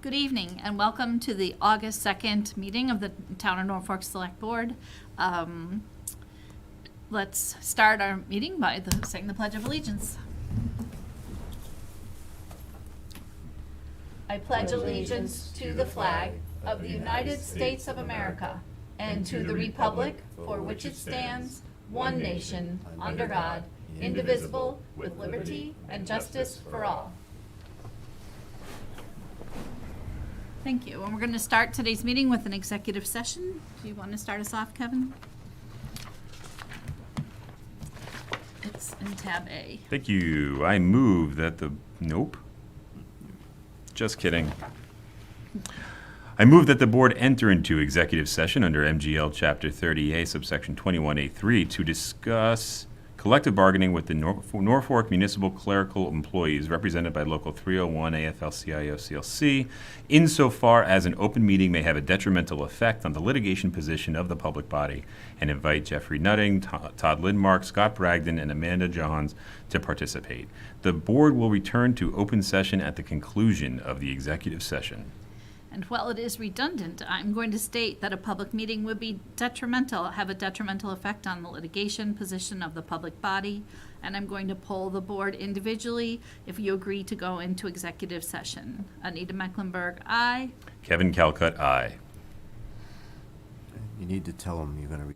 Good evening and welcome to the August 2nd meeting of the Town of Norfolk Select Board. Let's start our meeting by saying the Pledge of Allegiance. I pledge allegiance to the flag of the United States of America and to the republic for which it stands, one nation, under God, indivisible, with liberty and justice for all. Thank you. And we're going to start today's meeting with an executive session. Do you want to start us off, Kevin? It's in tab A. Thank you. I move that the, nope. Just kidding. I move that the board enter into executive session under MGL Chapter 30A, subsection 21A3, to discuss collective bargaining with the Norfolk Municipal Clerical employees represented by Local 301 AFL-CIO CLC, insofar as an open meeting may have a detrimental effect on the litigation position of the public body, and invite Jeffrey Nutting, Todd Lindmark, Scott Bragdon, and Amanda Johns to participate. The board will return to open session at the conclusion of the executive session. And while it is redundant, I'm going to state that a public meeting would be have a detrimental effect on the litigation position of the public body, and I'm going to poll the board individually if you agree to go into executive session. Anita Mecklenburg, aye. Kevin Calcutt, aye. You need to tell them you're going to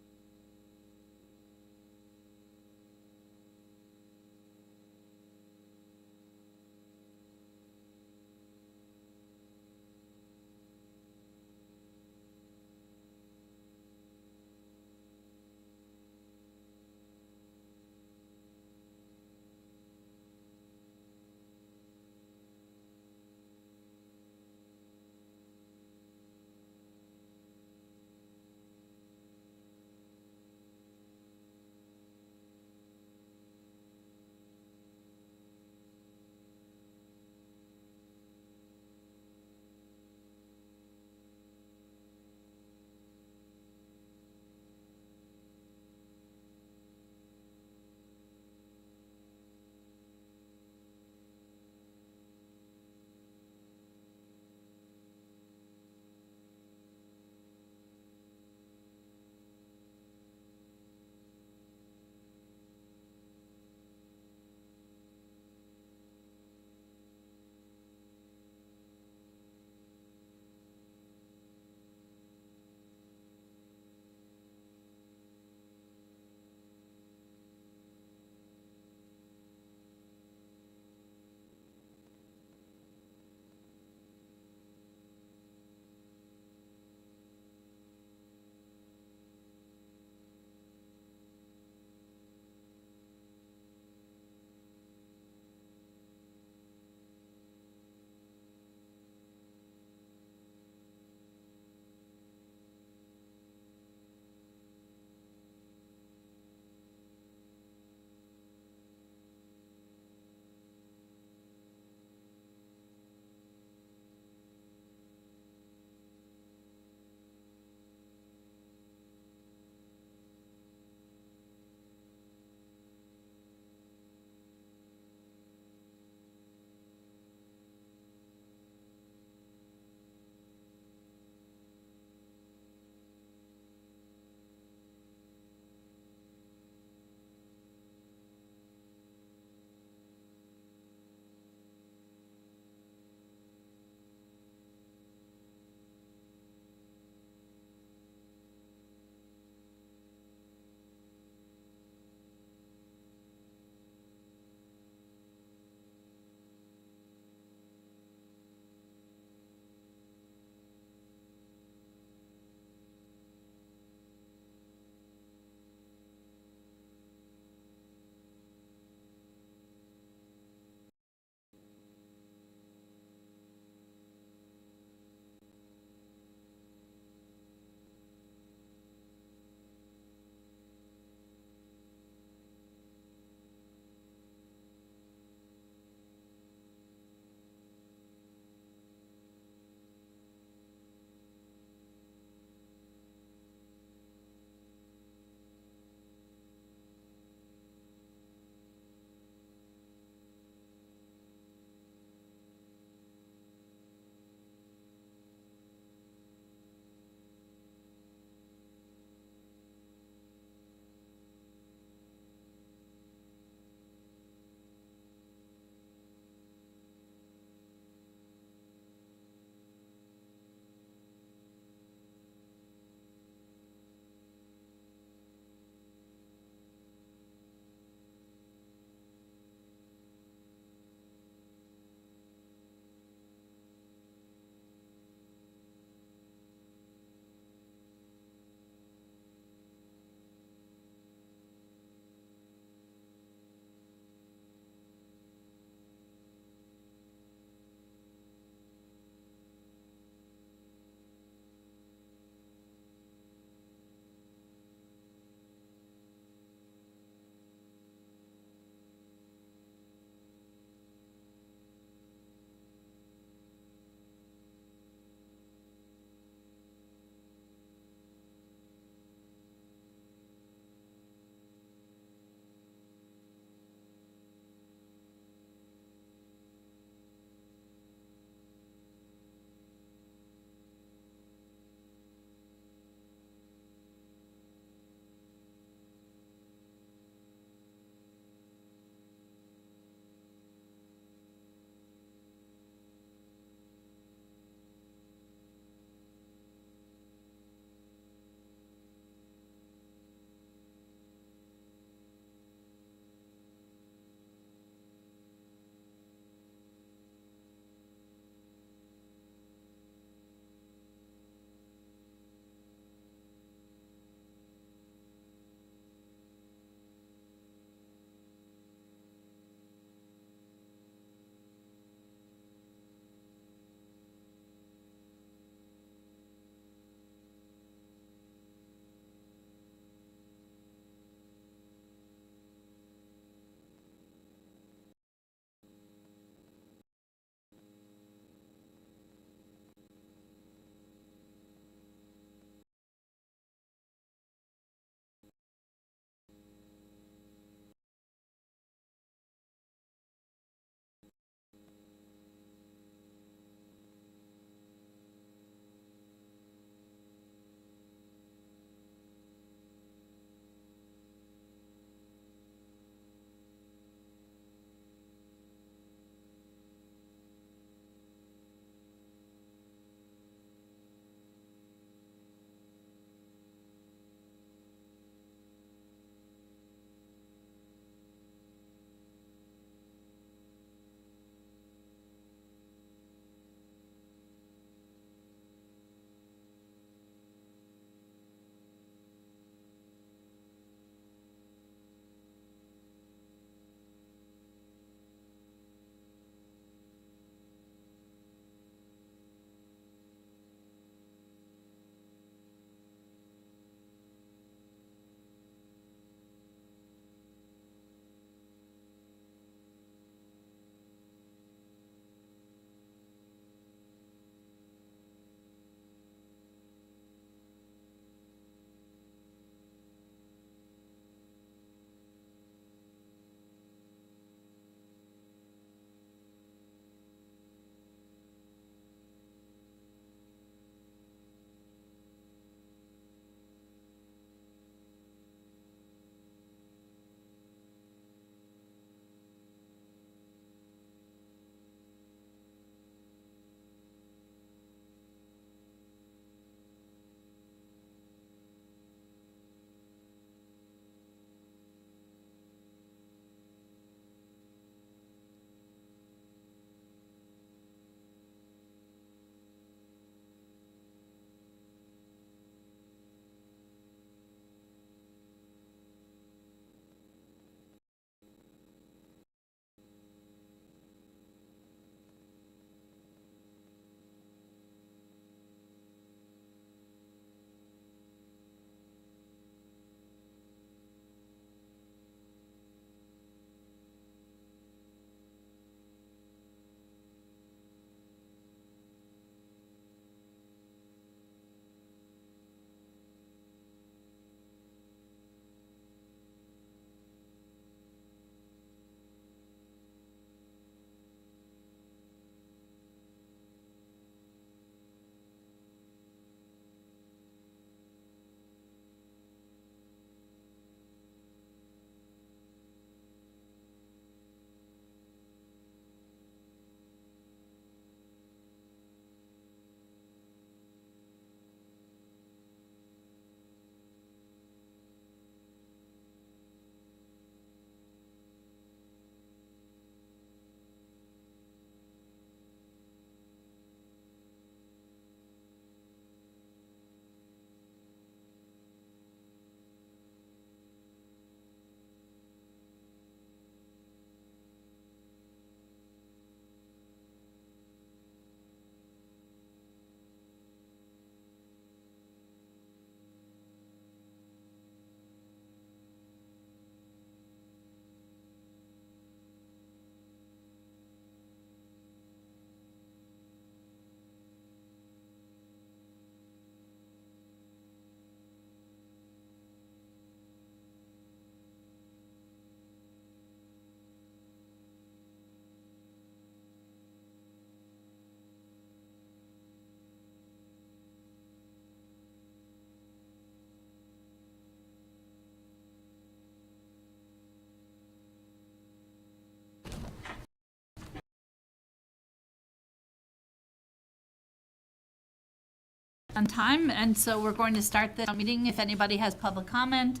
on time, and so we're going to start the meeting. If anybody has public comment,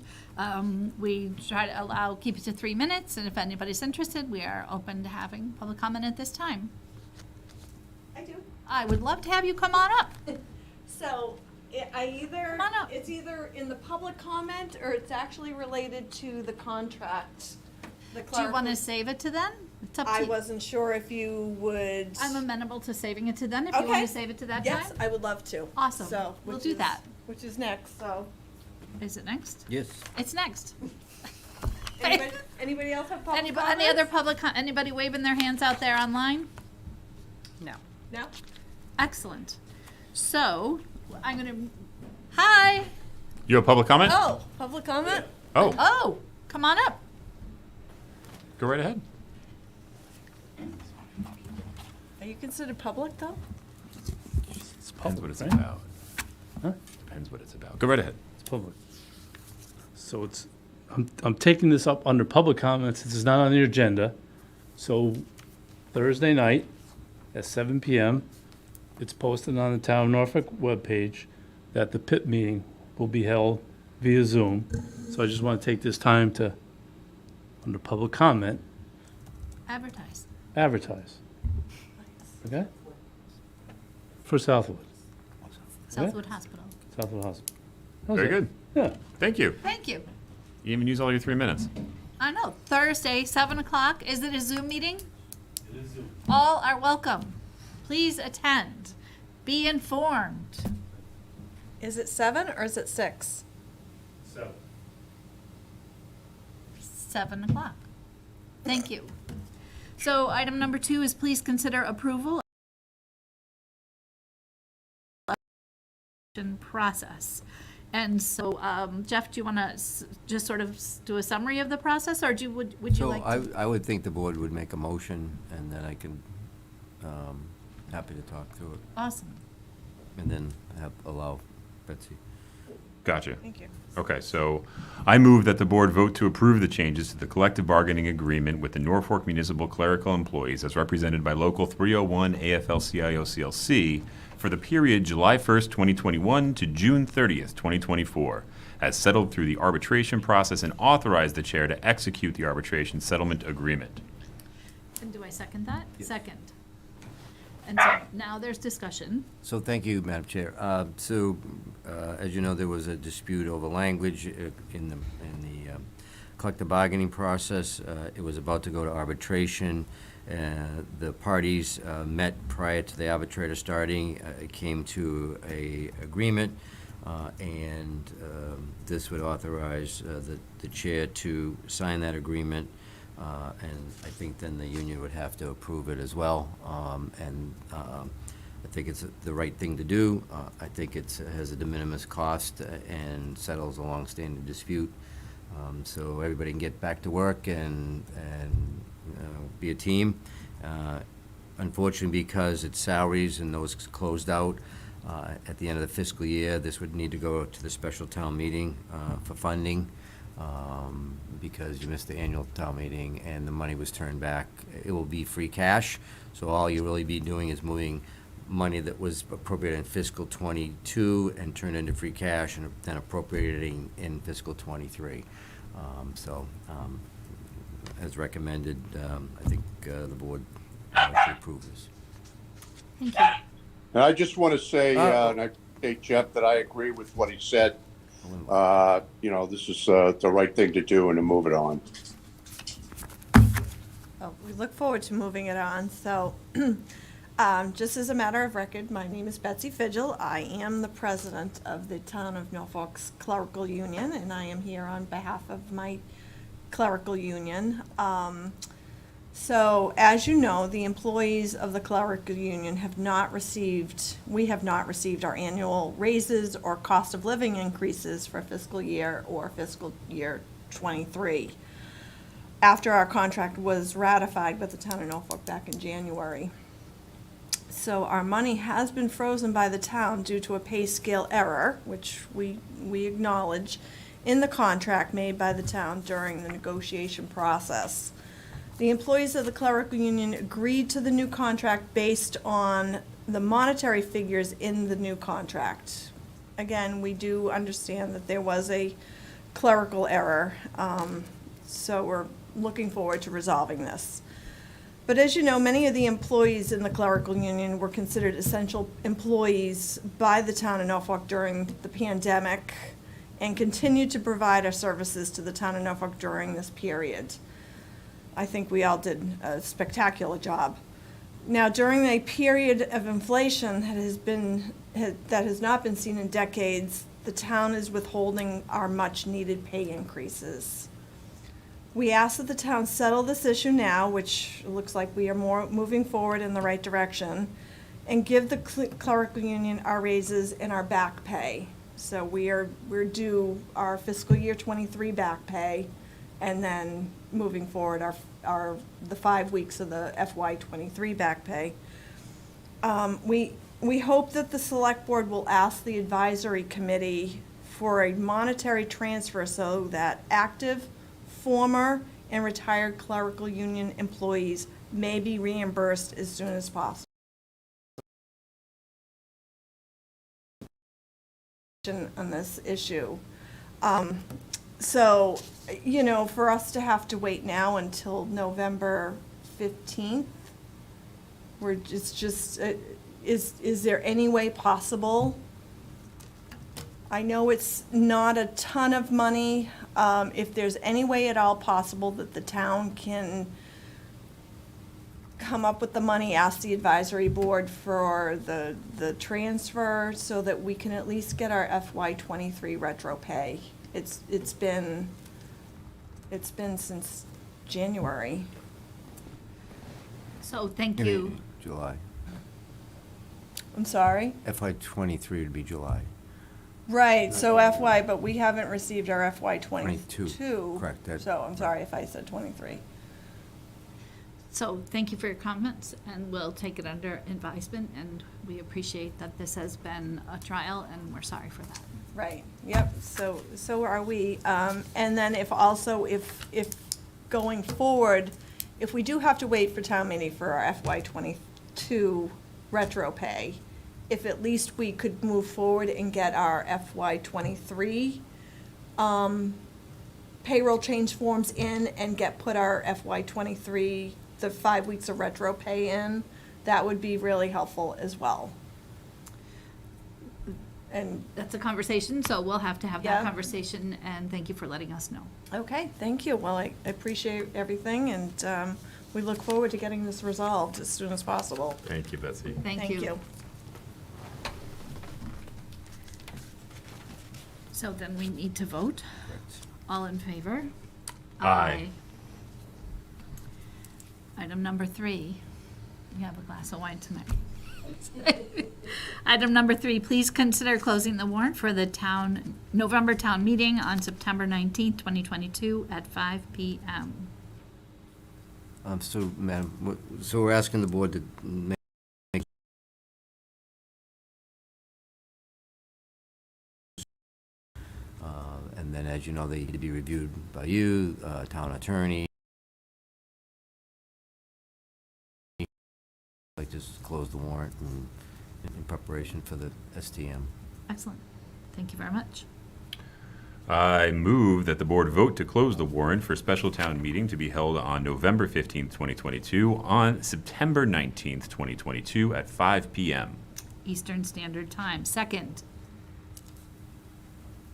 we try to keep it to 3 minutes, and if anybody's interested, we are open to having public comment at this time. I do. I would love to have you come on up. So Come on up. it's either in the public comment or it's actually related to the contract. The Do you want to clerical. save it to then? It's up to I you. wasn't sure if you would. I'm amenable to saving it to then, if you want Okay. to save it to that Yes, time. I would love to. Awesome. So, We'll which do is- that. Which is next, so. Is it next? Yes. It's next. Anybody else have public Anybody, comments? any other anybody waving their hands out there online? No. No? Excellent. So, I'm gonna, hi. You have public comment? Oh, public comment? Oh, Oh, come on up. go right ahead. Are you considered public though? Depends what it's right? about. Huh? Depends what it's about. Go right ahead. It's public. So it's, I'm taking this up under public comments. This is not on the agenda. So Thursday night at 7 PM, it's posted on the Town of Norfolk webpage that the PIP meeting will be held via Zoom. So I just want to take this time to, under public comment, Advertise. advertise. Okay? For Southwood, Southwood Hospital. Southwood Hospital. That was Very it. good. Yeah. Thank you. Thank you. You even use all your 3 minutes. I know, Thursday, 7 o'clock. Is it a Zoom meeting? It is Zoom. All are welcome. Please attend. Be informed. Is it 7 or is it 6? 7 o'clock. Thank you. So item number 2 is please consider approval of process. And so, Jeff, do you want to just sort of do a summary of the process, or would you So like to? I would think the board would make a motion, and then I can, happy to talk through it, Awesome. and then allow Betsy. Gotcha. Thank you. Okay, so I move that the board vote to approve the changes to the collective bargaining agreement with the Norfolk Municipal Clerical Employees as represented by Local 301 AFL-CIO CLC for the period July 1st, 2021 to June 30th, 2024, as settled through the arbitration process, and authorize the chair to execute the arbitration settlement agreement. And do I second that? Yes. Second. And so now there's discussion. So thank you, Madam Chair. As you know, there was a dispute over language in the collective bargaining process. It was about to go to arbitration. The parties met prior to the arbitrator starting, came to a agreement, and this would authorize the chair to sign that agreement. And I think then the union would have to approve it as well. I think it's the right thing to do. I think it has a de minimis cost and settles a long-standing dispute. So everybody can get back to work and be a team. Unfortunately, because it's salaries and those closed out at the end of the fiscal year, this would need to go to the special town meeting for funding. Because you missed the annual town meeting and the money was turned back. It will be free cash, so all you really be doing is moving money that was appropriated in fiscal '22 and turned into free cash and then appropriating in fiscal '23. As recommended, I think the board should approve this. Thank you. And I just want to say, and I say, Jeff, that I agree with what he said. This is the right thing to do and to move it on. Well, we look forward to moving it on. So, just as a matter of record, my name is Betsy Fidgel. I am the president of the Town of Norfolk's Clerical Union, and I am here on behalf of my clerical union. So, as you know, the employees of the clerical union we have not received our annual raises or cost of living increases for fiscal year or fiscal year '23. After our contract was ratified with the town of Norfolk back in January. So our money has been frozen by the town due to a pay scale error, which we acknowledge, in the contract made by the town during the negotiation process. The employees of the clerical union agreed to the new contract based on the monetary figures in the new contract. Again, we do understand that there was a clerical error, so we're looking forward to resolving this. But as you know, many of the employees in the clerical union were considered essential employees by the town of Norfolk during the pandemic and continued to provide our services to the town of Norfolk during this period. I think we all did a spectacular job. Now, during a period of inflation that has not been seen in decades, the town is withholding our much-needed pay increases. We ask that the town settle this issue now, which looks like we are moving forward in the right direction, and give the clerical union our raises and our back pay. So we're due our fiscal year '23 back pay, and then moving forward the 5 weeks of the FY '23 back pay. We hope that the select board will ask the advisory committee for a monetary transfer so that active, former, and retired clerical union employees may be reimbursed as soon as possible. On this issue. So, you know, for us to have to wait now until November 15th, is there any way possible? I know it's not a ton of money. If there's any way at all possible that the town can come up with the money, ask the advisory board for the transfer so that we can at least get our FY '23 retro pay. It's been since January. So thank you. July. I'm sorry? FY '23 would be July. Right, so FY, but we haven't received our FY '22. 22, correct, that- So I'm sorry if I said '23. So thank you for your comments, and we'll take it under advisement, and we appreciate that this has been a trial, and we're sorry for that. Right, yep, so are we. And then if going forward, if we do have to wait for town meeting for our FY '22 retro pay, if at least we could move forward and get our FY '23 payroll change forms in and put our FY '23, the 5 weeks of retro pay in, that would be really helpful as well. And, That's a conversation, so we'll have to have that Yeah. conversation, and thank you for letting us know. okay, thank you. Well, I appreciate everything, and we look forward to getting this resolved as soon as possible. Thank you, Betsy. Thank you. So then we need to vote. Correct. All in favor? Aye. Item number 3, you have a glass of wine tonight. Item number 3, please consider closing the warrant for the November town meeting on September 19th, 2022 at 5 PM. So, Madam, so we're asking the board to make and then, as you know, they need to be reviewed by you, town attorney. Like, just close the warrant in preparation for the STM. Excellent. Thank you very much. I move that the board vote to close the warrant for special town meeting to be held on November 15th, 2022, on September 19th, 2022, at 5 PM. Eastern Standard Time. Second.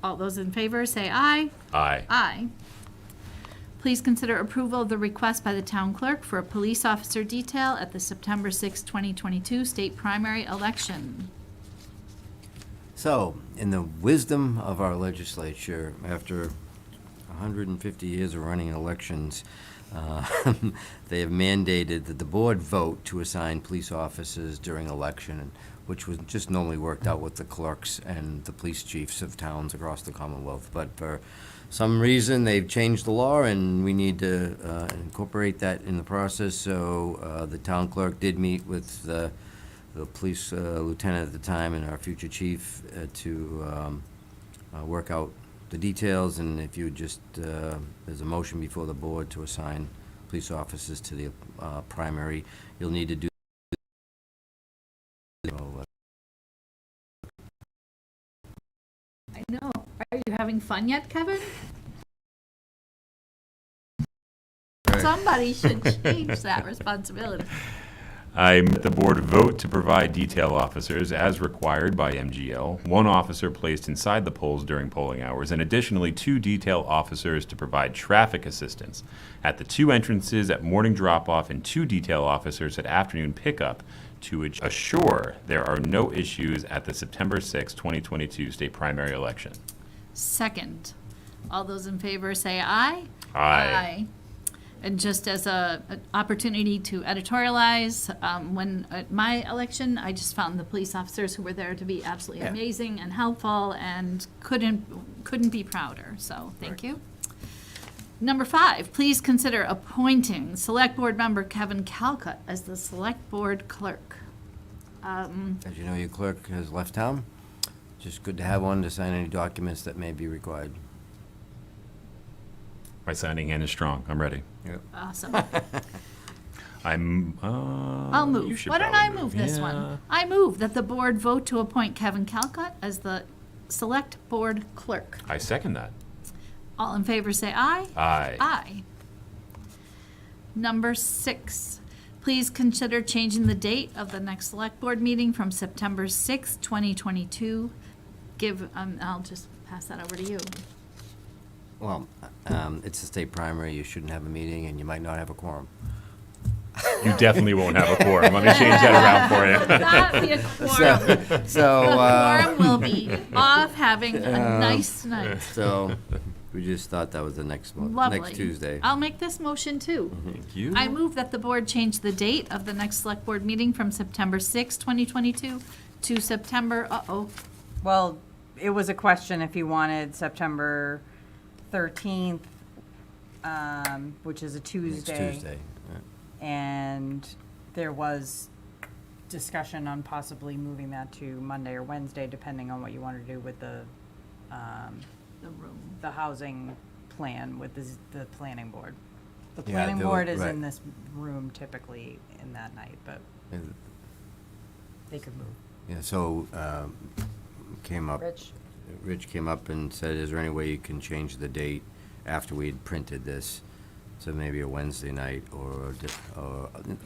All those in favor, say aye. Aye. Aye. Please consider approval of the request by the town clerk for a police officer detail at the September 6, 2022 state primary election. So, in the wisdom of our legislature, after 150 years of running elections, they have mandated that the board vote to assign police officers during election, which was just normally worked out with the clerks and the police chiefs of towns across the Commonwealth. But for some reason, they've changed the law, and we need to incorporate that in the process. So the town clerk did meet with the police lieutenant at the time and our future chief to work out the details. And if you would just, there's a motion before the board to assign police officers to the primary. You'll need to do you having fun yet, Kevin? Somebody should change that responsibility. I move the board vote to provide detail officers as required by MGL, one officer placed inside the polls during polling hours, and additionally 2 detail officers to provide traffic assistance at the 2 entrances at morning drop-off and 2 detail officers at afternoon pickup to assure there are no issues at the September 6, 2022 state primary election. Second, all those in favor say aye. Aye. And just as an opportunity to editorialize, when at my election, I just found the police officers who were there to be absolutely Yeah. amazing and helpful, and couldn't be prouder. So thank you. Number 5, please consider appointing Select Board member Kevin Calcutt as the Select Board clerk. As you know, your clerk has left town. Just good to have one to sign any documents that may be required. My signing hand is strong. I'm ready. Yep. Awesome. You I'll move. should Why don't I probably move this Yeah. one? I move that the board vote to appoint Kevin Calcutt as the Select Board clerk. I second that. All in favor say aye. Aye. Aye. Number 6, please consider changing the date of the next Select Board meeting from September 6th, 2022. I'll just pass that over to you. Well, it's a state primary, you shouldn't have a meeting, and you might not have a quorum. You definitely won't have a quorum. Let me change that around for you. Not be a quorum. So, The quorum will be off having a nice night. so, we just thought that was the next Lovely. next Tuesday. I'll make this motion too. Thank you. I move that the board change the date of the next Select Board meeting from September 6, 2022 to September, Well, it was a question if you wanted September 13th, which is a Next Tuesday. Tuesday. And there was discussion on possibly moving that to Monday or Wednesday, depending on what you want to do with the room. housing plan with the planning board. The Yeah, planning the- board is right. in this room typically in that night, but Yeah. they could move. Yeah, so, came up. Rich? Rich came up and said, is there any way you can change the date after we had printed this? So maybe a Wednesday night or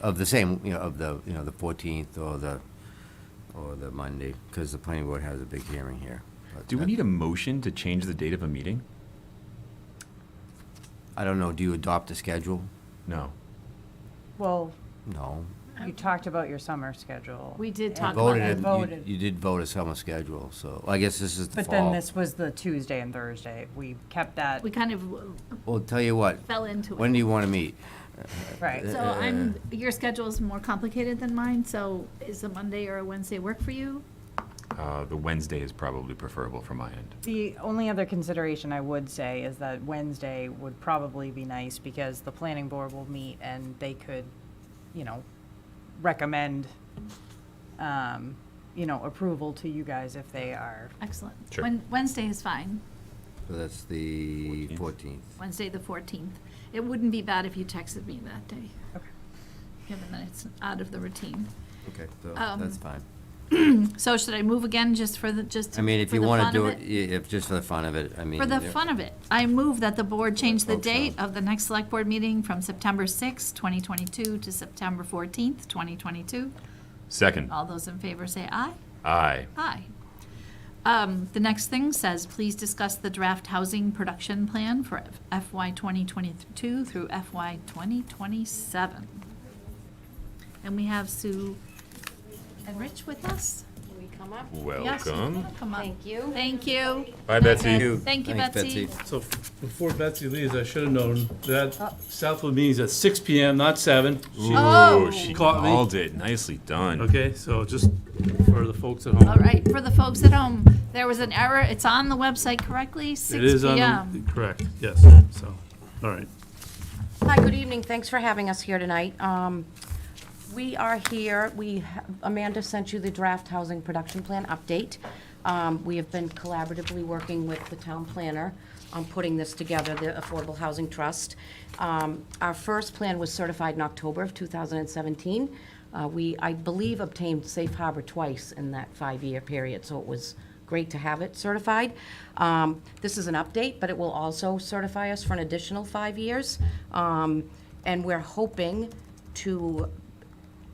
of the same, of the 14th or the Monday, because the planning board has a big hearing here. But Do we need a motion to change the date of a meeting? I don't know, do you adopt a schedule? No. Well, No. you talked about your summer schedule. We did and talk about and it. voted. You did vote a summer schedule, so I guess this is the But fall. then this was the Tuesday and Thursday. We kept that, We kind of Well, tell you what, fell into when it. do you want to meet? right. So your schedule is more complicated than mine, so is a Monday or a Wednesday work for you? The Wednesday is probably preferable from my end. The only other consideration I would say is that Wednesday would probably be nice because the planning board will meet and they could, recommend, approval to you guys if they are. Excellent. Sure. Wednesday is fine, So that's the 14th. Wednesday the 14th. It wouldn't be bad if you texted me that day. Okay. Given that it's out of the routine. Okay, so Um, that's fine. So should I move again just for I mean, if for you the want to fun do of it, if just for the fun of it, I mean. For the yeah. fun of it, I move that the board change the hope so. date of the next Select Board meeting from September 6, 2022 to September 14th, 2022. Second. All those in favor say aye. Aye. Aye. The next thing says, please discuss the draft housing production plan for FY 2022 through FY 2027. And we have Sue and Rich with us. Can we come up? Yes, you Welcome. can come up. Thank you. Thank you. Bye, Betsy. Thank you, Thanks, Betsy. So before Betsy leaves, I should have known that Southwood meeting's at 6 PM, not 7. Oh. Ooh, she Caught me. called it. Nicely done. Okay, so just for the folks at home. All right, for the folks at home, there was an error. It's on the website correctly, 6 It is on, PM. correct, yes, so, all right. Hi, good evening. Thanks for having us here tonight. We are here, Amanda sent you the draft housing production plan update. We have been collaboratively working with the town planner on putting this together, the Affordable Housing Trust. Our first plan was certified in October of 2017. We, I believe, obtained safe harbor twice in that 5-year period, so it was great to have it certified. This is an update, but it will also certify us for an additional 5 years. And we're hoping to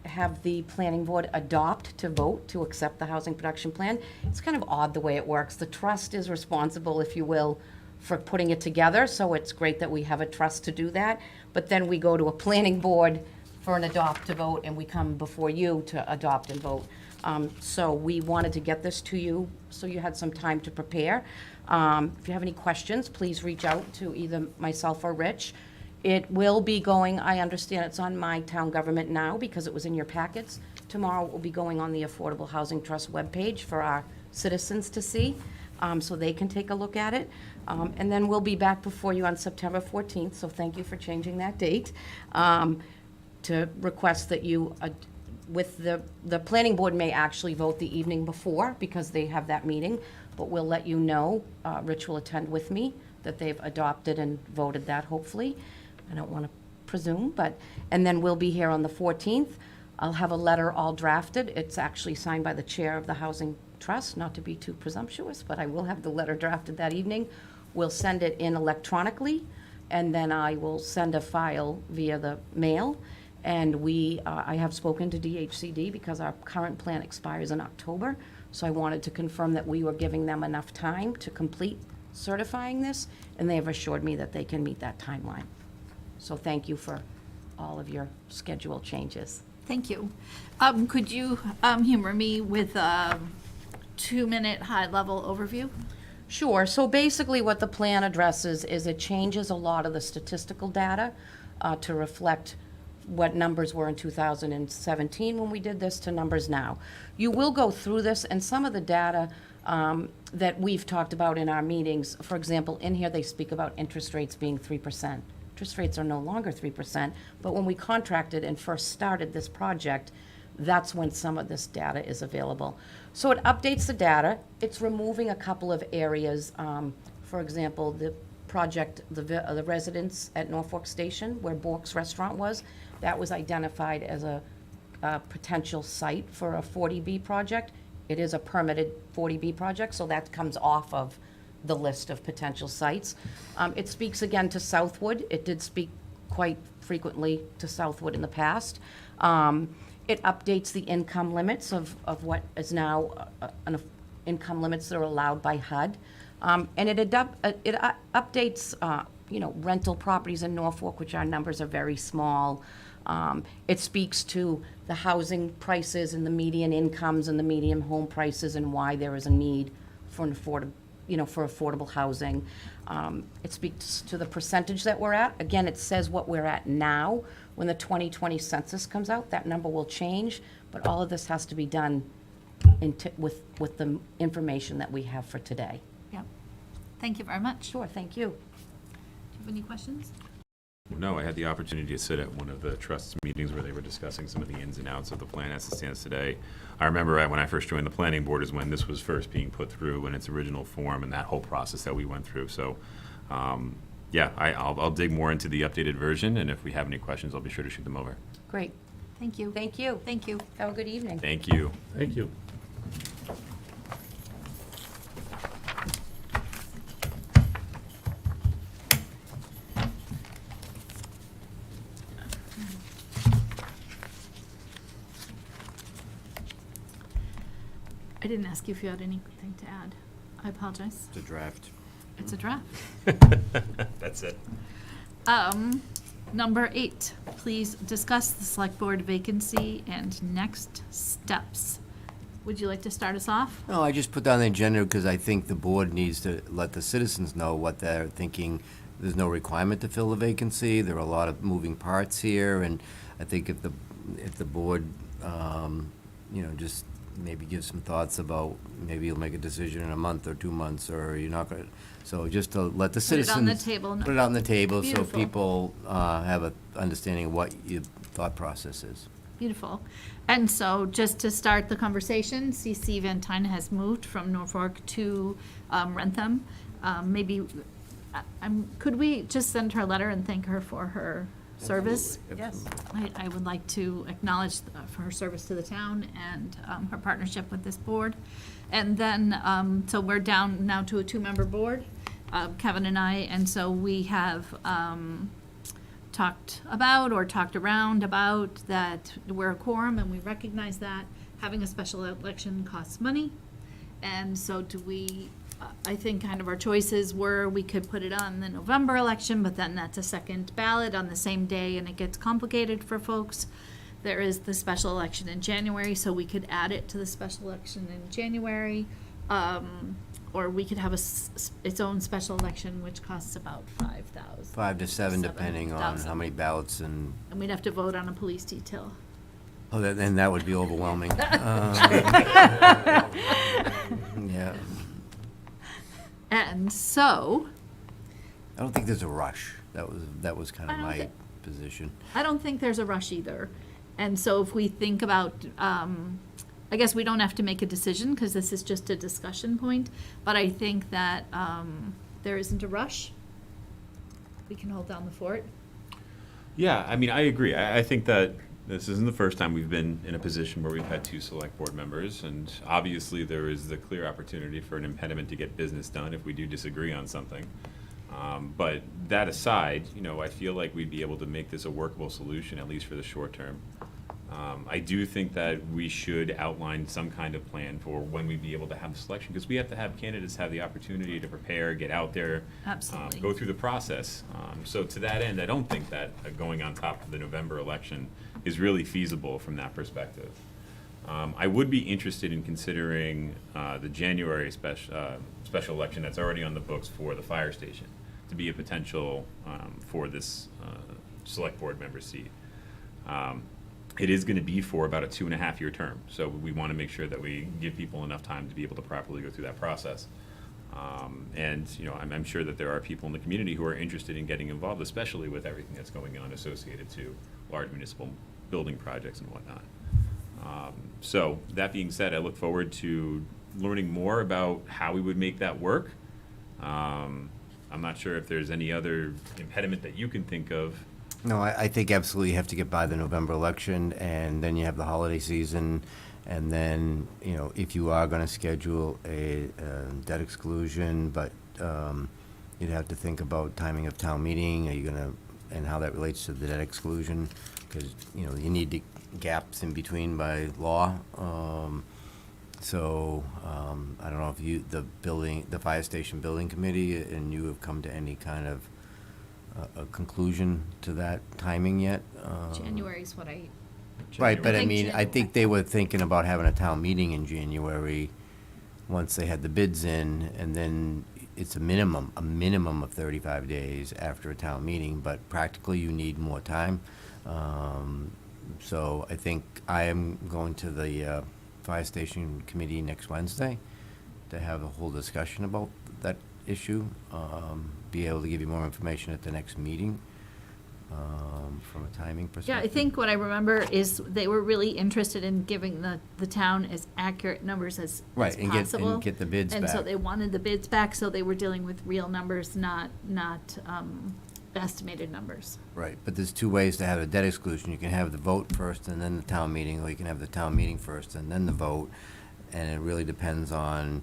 have the planning board adopt to vote to accept the housing production plan. It's kind of odd the way it works. The trust is responsible, if you will, for putting it together, so it's great that we have a trust to do that. But then we go to a planning board for an adopt to vote, and we come before you to adopt and vote. So we wanted to get this to you, so you had some time to prepare. If you have any questions, please reach out to either myself or Rich. It will be going, I understand it's on My Town Government now because it was in your packets. Tomorrow it will be going on the Affordable Housing Trust webpage for our citizens to see, so they can take a look at it. And then we'll be back before you on September 14th, so thank you for changing that date, to request that you, with the planning board may actually vote the evening before because they have that meeting, but we'll let you know, Rich will attend with me, that they've adopted and voted that, hopefully. I don't want to presume, and then we'll be here on the 14th. I'll have a letter all drafted. It's actually signed by the chair of the Housing Trust, not to be too presumptuous, but I will have the letter drafted that evening. We'll send it in electronically, and then I will send a file via the mail. And I have spoken to DHCD because our current plan expires in October, so I wanted to confirm that we were giving them enough time to complete certifying this, and they have assured me that they can meet that timeline. So thank you for all of your schedule changes. Thank you. Could you humor me with a 2-minute high-level overview? Sure. So basically what the plan addresses is it changes a lot of the statistical data to reflect what numbers were in 2017 when we did this to numbers now. You will go through this, and some of the data that we've talked about in our meetings, for example, in here they speak about interest rates being 3%. Interest rates are no longer 3%, but when we contracted and first started this project, that's when some of this data is available. So it updates the data. It's removing a couple of areas. For example, the project, the residence at Norfolk Station, where Bork's Restaurant was, that was identified as a potential site for a 40B project. It is a permitted 40B project, so that comes off of the list of potential sites. It speaks again to Southwood. It did speak quite frequently to Southwood in the past. It updates the income limits of what is now income limits that are allowed by HUD. And it updates, rental properties in Norfolk, which our numbers are very small. It speaks to the housing prices and the median incomes and the median home prices and why there is a need for affordable housing. It speaks to the percentage that we're at. Again, it says what we're at now. When the 2020 census comes out, that number will change, but all of this has to be done with the information that we have for today. Yep. Thank you very much. Sure, thank you. Do you have any questions? No, I had the opportunity to sit at one of the trust's meetings where they were discussing some of the ins and outs of the plan as it stands today. I remember when I first joined the planning board is when this was first being put through in its original form and that whole process that we went through. So, I'll dig more into the updated version, and if we have any questions, I'll be sure to shoot them over. Great. Thank you. Thank you. Thank you. Have a good evening. Thank you. Thank you. I didn't ask you if you had anything to add. I apologize. It's a draft. It's a draft. That's it. Number 8, please discuss the select board vacancy and next steps. Would you like to start us off? No, I just put down the agenda because I think the board needs to let the citizens know what they're thinking. There's no requirement to fill the vacancy. There are a lot of moving parts here, and I think if the board, just maybe give some thoughts about, maybe you'll make a decision in a month or 2 months, or you're not going to, so just to let the Put it citizens. on the table. Put it on the table so Beautiful. people have an understanding of what your thought process is. Beautiful. And so just to start the conversation, CC Van Tyne has moved from Norfolk to Rentham. Could we just send her a letter and thank her for her service? Yes. I would like to acknowledge for her service to the town and her partnership with this board. And then, so we're down now to a two-member board, Kevin and I, and so we have talked around about that we're a quorum and we recognize that having a special election costs money. And so I think kind of our choices were, we could put it on the November election, but then that's a second ballot on the same day and it gets complicated for folks. There is the special election in January, so we could add it to the special election in January. Or we could have its own special election, which costs about 5,000. 5 to 7, depending on how 7,000. many ballots and, And we'd have to vote on a police detail. then that would be overwhelming. Yeah, And so, I don't think there's a rush. That was kind of I don't my thi- position. I don't think there's a rush either. And so if we think about, I guess we don't have to make a decision because this is just a discussion point, but I think that there isn't a rush. We can hold down the fort. Yeah, I mean, I agree. I think that this isn't the first time we've been in a position where we've had two select board members, and obviously there is the clear opportunity for an impediment to get business done if we do disagree on something. But that aside, I feel like we'd be able to make this a workable solution, at least for the short term. I do think that we should outline some kind of plan for when we'd be able to have the selection, because we have to have candidates have the opportunity to prepare, get out there, Absolutely. go through the process. So to that end, I don't think that going on top of the November election is really feasible from that perspective. I would be interested in considering the January special election that's already on the books for the fire station to be a potential for this select board member seat. It is going to be for about a 2.5-year term, so we want to make sure that we give people enough time to be able to properly go through that process. And I'm sure that there are people in the community who are interested in getting involved, especially with everything that's going on associated to large municipal building projects and whatnot. So that being said, I look forward to learning more about how we would make that work. I'm not sure if there's any other impediment that you can think of. No, I think absolutely you have to get by the November election, and then you have the holiday season, and then, if you are going to schedule a debt exclusion, but you'd have to think about timing of town meeting, are you going to, and how that relates to the debt exclusion, because, you need the gaps in between by law. So, I don't know if the fire station building committee, and you have come to any kind of a conclusion to that timing yet? January is what I. Right, but I think mean, I January. think they were thinking about having a town meeting in January, once they had the bids in, and then it's a minimum of 35 days after a town meeting, but practically you need more time. So I think I am going to the fire station committee next Wednesday to have a whole discussion about that issue, be able to give you more information at the next meeting, from a timing Yeah, perspective. I think what I remember is they were really interested in giving the town as accurate numbers as Right, and possible. get the bids And so back. they wanted the bids back, so they were dealing with real numbers, not estimated numbers. Right, but there's two ways to have a debt exclusion. You can have the vote first and then the town meeting, or you can have the town meeting first and then the vote. And it really depends on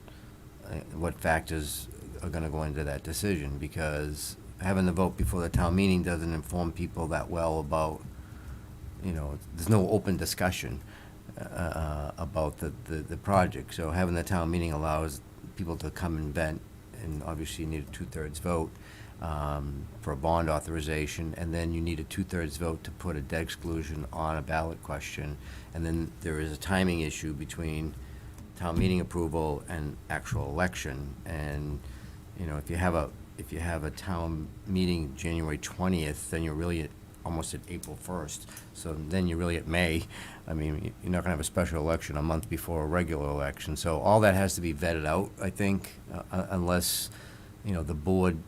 what factors are gonna go into that decision, because having the vote before the town meeting doesn't inform people that well about, there's no open discussion about the project. So having the town meeting allows people to come and vent, and obviously you need a 2/3 vote for a bond authorization, and then you need a 2/3 vote to put a debt exclusion on a ballot question. And then there is a timing issue between town meeting approval and actual election. And, if you have a town meeting January 20th, then you're really almost at April 1st. So then you're really at May. I mean, you're not gonna have a special election a month before a regular election. So all that has to be vetted out, I think, unless, the board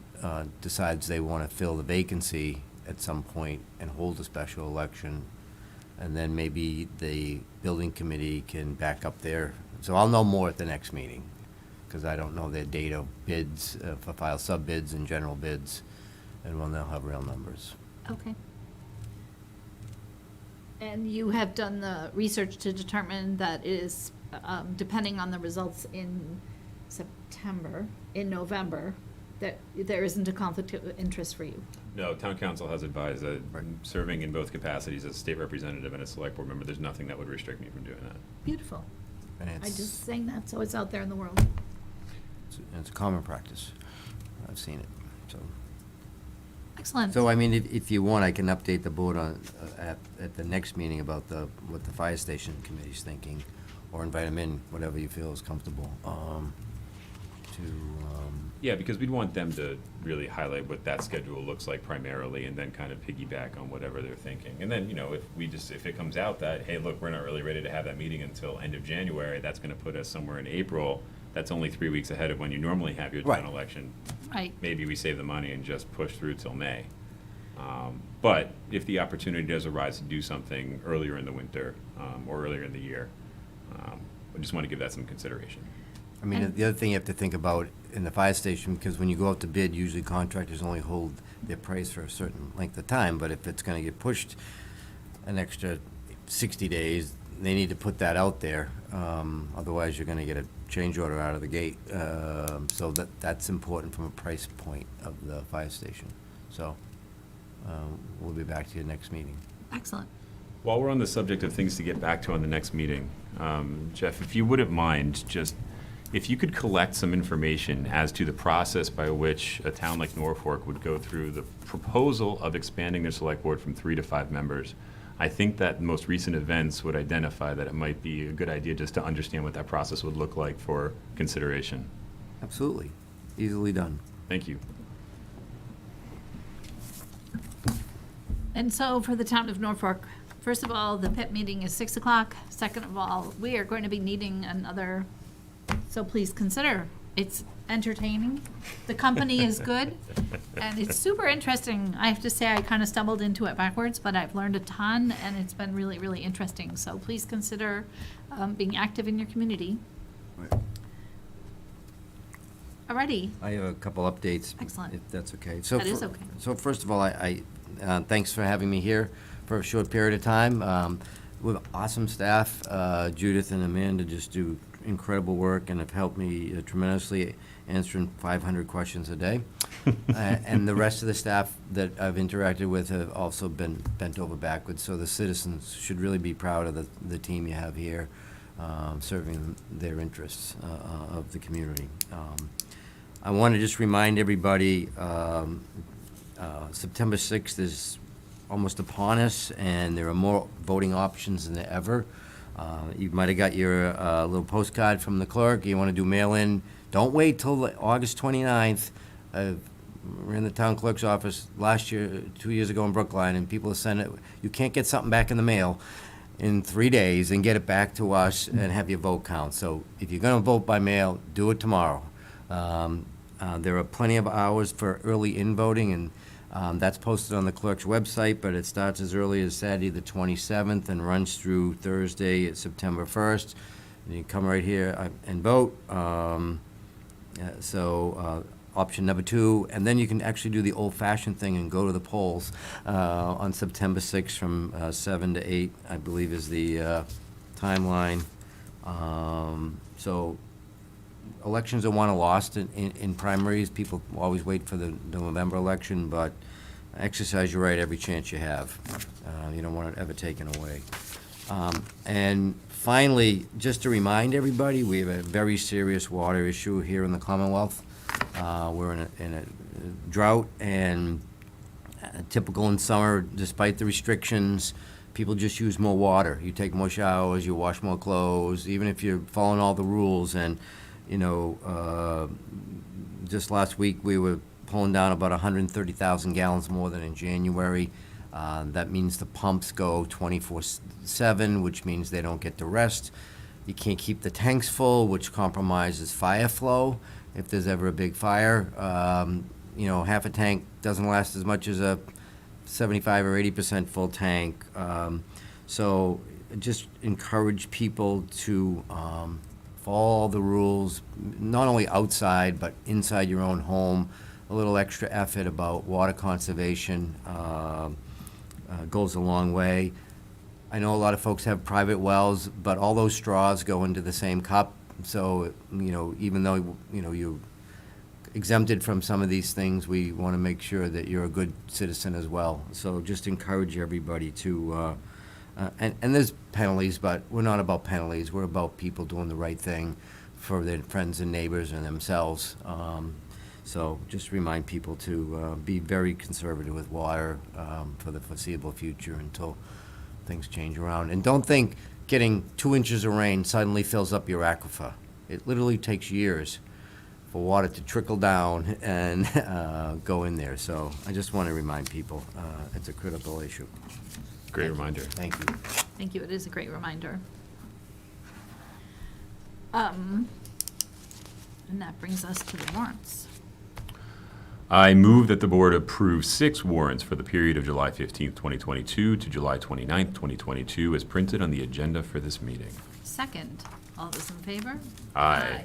decides they wanna fill the vacancy at some point and hold a special election. And then maybe the building committee can back up there. So I'll know more at the next meeting, because I don't know their date of bids, for file sub-bids and general bids, and when they'll have real numbers. Okay. And you have done the research to determine that it is depending on the results in November, that there isn't a conflict of interest for you. No, town council has advised that serving in both capacities as a state representative and a select board member, there's nothing that would restrict me from doing that. Beautiful. And I it's, just saying that, so it's out there in the world. it's a common practice. I've seen it, so. Excellent. So, I mean, if you want, I can update the board on, at the next meeting about what the fire station committee's thinking, or invite them in, whatever you feel is comfortable, Yeah, because we'd want them to really highlight what that schedule looks like primarily, and then kind of piggyback on whatever they're thinking. And then, if it comes out that, hey, look, we're not really ready to have that meeting until end of January, that's gonna put us somewhere in April. That's only 3 weeks ahead of when you normally have your Right. town election. Right. Maybe we save the money and just push through till May. But if the opportunity does arise to do something earlier in the winter, or earlier in the year, I just want to give that some consideration. I mean, And- the other thing you have to think about in the fire station, because when you go out to bid, usually contractors only hold their price for a certain length of time, but if it's gonna get pushed an extra 60 days, they need to put that out there, otherwise you're gonna get a change order out of the gate. So that's important from a price point of the fire station. So, we'll be back to you next meeting. Excellent. While we're on the subject of things to get back to on the next meeting, Jeff, if you wouldn't mind, just if you could collect some information as to the process by which a town like Norfolk would go through the proposal of expanding their select board from 3 to 5 members. I think that most recent events would identify that it might be a good idea just to understand what that process would look like for consideration. Absolutely. Easily done. Thank you. And so for the town of Norfolk, first of all, the PIP meeting is 6 o'clock. Second of all, we are going to be needing another, so please consider. It's entertaining. The company is good. And it's super interesting. I have to say, I kind of stumbled into it backwards, but I've learned a ton, and it's been really, really interesting. So please consider being active in your community. Alrighty. I have a couple updates. Excellent. If that's okay. That is okay. So first of all, I thanks for having me here for a short period of time. We have awesome staff. Judith and Amanda just do incredible work and have helped me tremendously, answering 500 questions a day. And the rest of the staff that I've interacted with have also been bent over backwards. So the citizens should really be proud of the team you have here, serving their interests of the community. I want to just remind everybody, September 6th is almost upon us, and there are more voting options than ever. You might have got your little postcard from the clerk. You want to do mail-in, don't wait till August 29th. We're in the town clerk's office last year, 2 years ago in Brookline, and people send it, you can't get something back in the mail in 3 days and get it back to us and have your vote count. So if you're going to vote by mail, do it tomorrow. There are plenty of hours for early in-voting, and that's posted on the clerk's website, but it starts as early as Saturday the 27th and runs through Thursday, September 1st. And you come right here and vote. Option number 2, and then you can actually do the old-fashioned thing and go to the polls on September 6th from 7 to 8, I believe is the timeline. So elections are won or lost in primaries. People always wait for the November election, but exercise your right every chance you have. You don't want it ever taken away. And finally, just to remind everybody, we have a very serious water issue here in the Commonwealth. We're in a drought, and typical in summer, despite the restrictions, people just use more water. You take more showers, you wash more clothes, even if you're following all the rules. And just last week, we were pulling down about 130,000 gallons more than in January. That means the pumps go 24/7, which means they don't get to rest. You can't keep the tanks full, which compromises fire flow. If there's ever a big fire, half a tank doesn't last as much as a 75 or 80% full tank. So just encourage people to follow the rules, not only outside, but inside your own home. A little extra effort about water conservation goes a long way. I know a lot of folks have private wells, but all those straws go into the same cup. So, even though, you're exempted from some of these things, we want to make sure that you're a good citizen as well. So just encourage everybody to, and there's penalties, but we're not about penalties. We're about people doing the right thing for their friends and neighbors and themselves. So just remind people to be very conservative with water for the foreseeable future until things change around. And don't think getting 2 inches of rain suddenly fills up your aquifer. It literally takes years for water to trickle down and go in there. So I just want to remind people, it's a critical issue. Great reminder. Thank you. Thank you, it is a great reminder. And that brings us to the warrants. I move that the board approve 6 warrants for the period of July 15th, 2022 to July 29th, 2022, as printed on the agenda for this meeting. Second, all those in favor? Aye.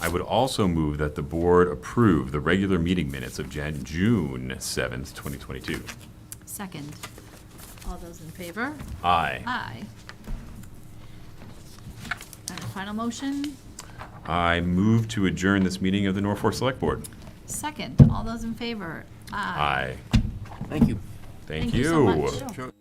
I would also move that the board approve the regular meeting minutes of June 7th, 2022. Second, all those in favor? Aye. Aye. And a final motion? I move to adjourn this meeting of the Norfolk Select Board. Second, all those in favor? Aye. Thank you. Thank Thank you so you. much. Sure.